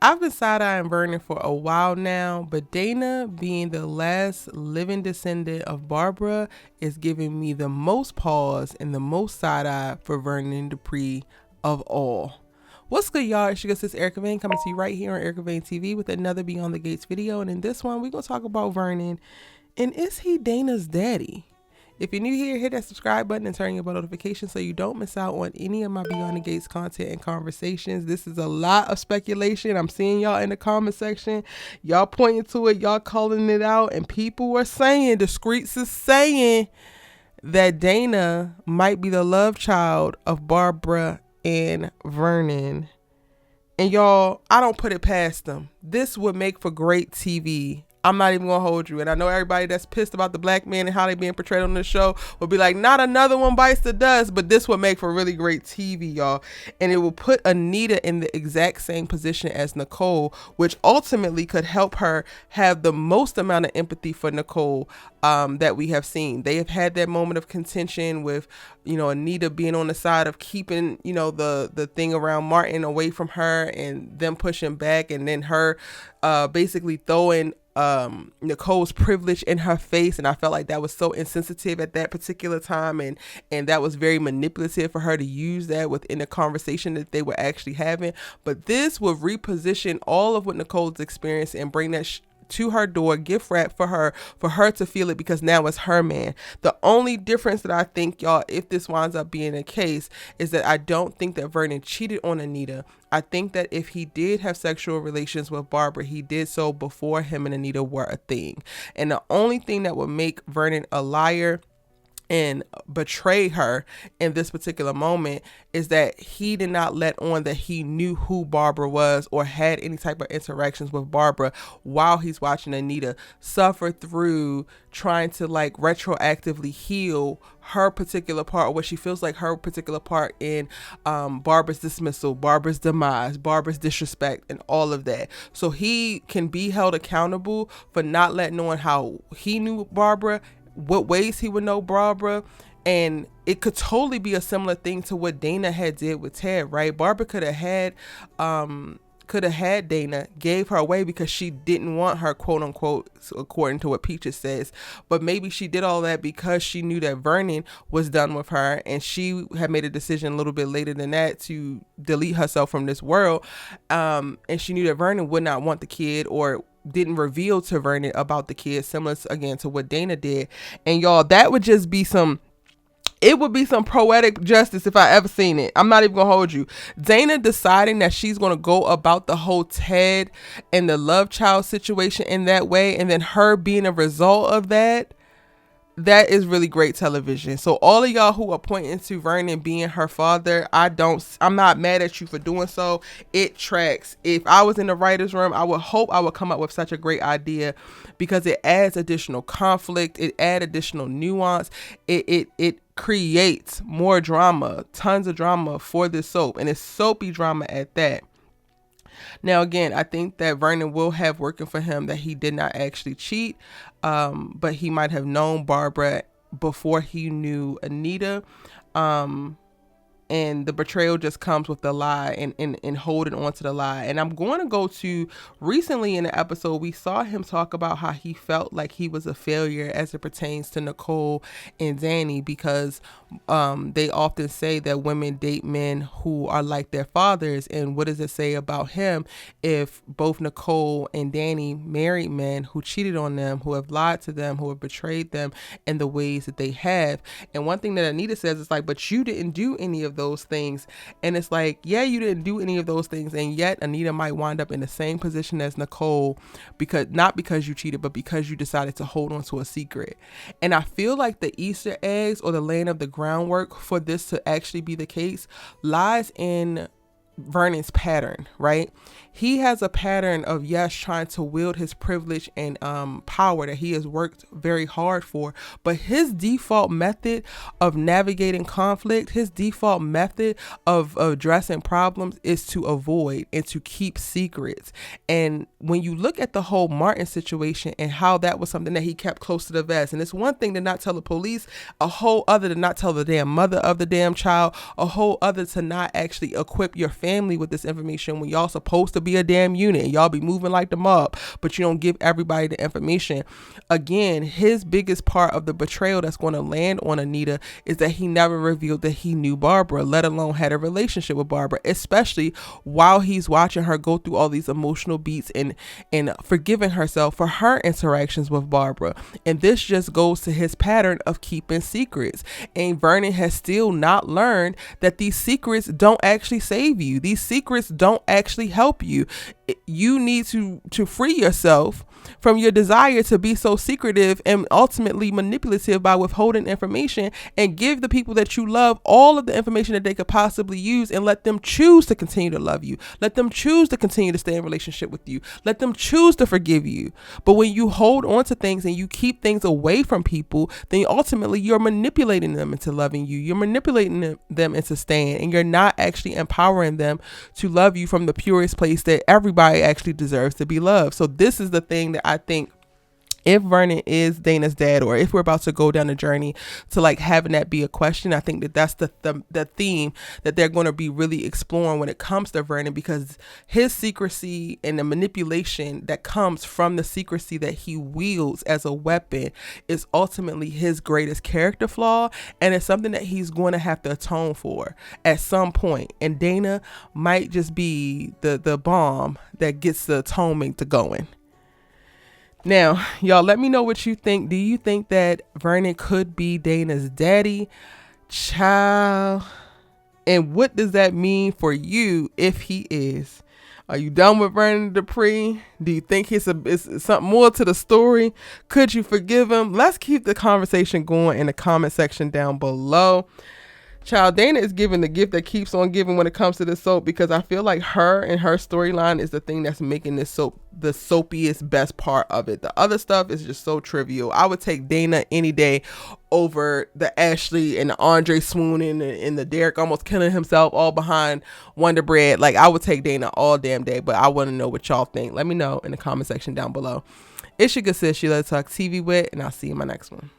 I've been side-eyeing Vernon for a while now, but Dana, being the last living descendant of Barbara, is giving me the most pause and the most side-eye for Vernon Dupree of all. What's good, y'all? It's your good sis Erica Vane coming to you right here on Erica Vane TV with another Beyond the Gates video. And in this one, we're going to talk about Vernon. And is he Dana's daddy? If you're new here, hit that subscribe button and turn your bell notifications so you don't miss out on any of my Beyond the Gates content and conversations. This is a lot of speculation. I'm seeing y'all in the comment section. Y'all pointing to it, y'all calling it out, and people are saying, the streets is saying that Dana might be the love child of Barbara and Vernon. And y'all, I don't put it past them. This would make for great TV. I'm not even gonna hold you. And I know everybody that's pissed about the black man and how they being portrayed on this show will be like, not another one bites the dust, but this would make for really great TV, y'all. And it will put Anita in the exact same position as Nicole, which ultimately could help her have the most amount of empathy for Nicole that we have seen. They have had that moment of contention with, Anita being on the side of keeping, the thing around Martin away from her and them pushing back, and then her basically throwing Nicole's privilege in her face. And I felt like that was so insensitive at that particular time, and that was very manipulative for her to use that within the conversation that they were actually having. But this would reposition all of what Nicole's experienced and bring that to her door, gift wrap for her to feel it, because now it's her man. The only difference that I think, y'all, if this winds up being a case, is that I don't think that Vernon cheated on Anita. I think that if he did have sexual relations with Barbara, he did so before him and Anita were a thing. And the only thing that would make Vernon a liar and betray her in this particular moment is that he did not let on that he knew who Barbara was or had any type of interactions with Barbara while he's watching Anita suffer through trying to retroactively heal her particular part, or what she feels like her particular part in Barbara's dismissal, Barbara's demise, Barbara's disrespect, and all of that. So he can be held accountable for not letting on how he knew Barbara, what ways he would know Barbara. And it could totally be a similar thing to what Dana had did with Ted, right? Barbara could have had Dana, gave her away because she didn't want her, quote unquote, according to what Peaches says. But maybe she did all that because she knew that Vernon was done with her, and she had made a decision a little bit later than that to delete herself from this world. And she knew that Vernon would not want the kid, or didn't reveal to Vernon about the kid, similar again to what Dana did. And y'all, that would just be it would be some poetic justice if I ever seen it. I'm not even gonna hold you. Dana deciding that she's gonna go about the whole Ted and the love child situation in that way, and then her being a result of that is really great television. So all of y'all who are pointing to Vernon being her father, I'm not mad at you for doing so. It tracks. If I was in the writer's room, I would hope I would come up with such a great idea, because it adds additional conflict. It adds additional nuance. It creates more drama, tons of drama for this soap, and it's soapy drama at that. Now, again, I think that Vernon will have working for him that he did not actually cheat, but he might have known Barbara before he knew Anita. And the betrayal just comes with the lie and holding on to the lie. And I'm going to go to recently in the episode, we saw him talk about how he felt like he was a failure as it pertains to Nicole and Danny, because they often say that women date men who are like their fathers. And what does it say about him if both Nicole and Danny married men who cheated on them, who have lied to them, who have betrayed them in the ways that they have? And one thing that Anita says is but you didn't do any of those things. And it's yeah, you didn't do any of those things, and yet Anita might wind up in the same position as Nicole, not because you cheated, but because you decided to hold on to a secret. And I feel like the Easter eggs, or the laying of the groundwork for this to actually be the case, lies in Vernon's pattern, right? He has a pattern of, yes, trying to wield his privilege and power that he has worked very hard for, but his default method of navigating conflict, his default method of addressing problems is to avoid and to keep secrets. And when you look at the whole Martin situation and how that was something that he kept close to the vest, and it's one thing to not tell the police, a whole other to not tell the damn mother of the damn child, a whole other to not actually equip your family family with this information when y'all supposed to be a damn unit and y'all be moving like the mob, but you don't give everybody the information. Again, his biggest part of the betrayal that's going to land on Anita is that he never revealed that he knew Barbara, let alone had a relationship with Barbara, especially while he's watching her go through all these emotional beats and forgiving herself for her interactions with Barbara. And this just goes to his pattern of keeping secrets. And Vernon has still not learned that these secrets don't actually save you. These secrets don't actually help you. You need to free yourself from your desire to be so secretive and ultimately manipulative by withholding information, and give the people that you love all of the information that they could possibly use, and let them choose to continue to love you. Let them choose to continue to stay in relationship with you. Let them choose to forgive you. But when you hold on to things and you keep things away from people, then ultimately you're manipulating them into loving you. You're manipulating them into staying, and you're not actually empowering them to love you from the purest place that everybody actually deserves to be loved. So this is the thing that I think, if Vernon is Dana's dad, or if we're about to go down a journey to like having that be a question, I think that that's the theme that they're going to be really exploring when it comes to Vernon, because his secrecy and the manipulation that comes from the secrecy that he wields as a weapon is ultimately his greatest character flaw, and it's something that he's going to have to atone for at some point. And Dana might just be the bomb that gets the atonement to going. Now, y'all, let me know what you think. Do you think that Vernon could be Dana's daddy? Child. And what does that mean for you if he is? Are you done with Vernon Dupree? Do you think it's something more to the story? Could you forgive him? Let's keep the conversation going in the comment section down below. Child, Dana is giving the gift that keeps on giving when it comes to this soap, because I feel like her and her storyline is the thing that's making this soap the soapiest best part of it. The other stuff is just so trivial. I would take Dana any day over the Ashley and the Andre swooning and the Derek almost killing himself all behind Wonder Bread. Like, I would take Dana all damn day, but I want to know what y'all think. Let me know in the comment section down below. It's your good sis, She Let Talk TV with, and I'll see you in my next one.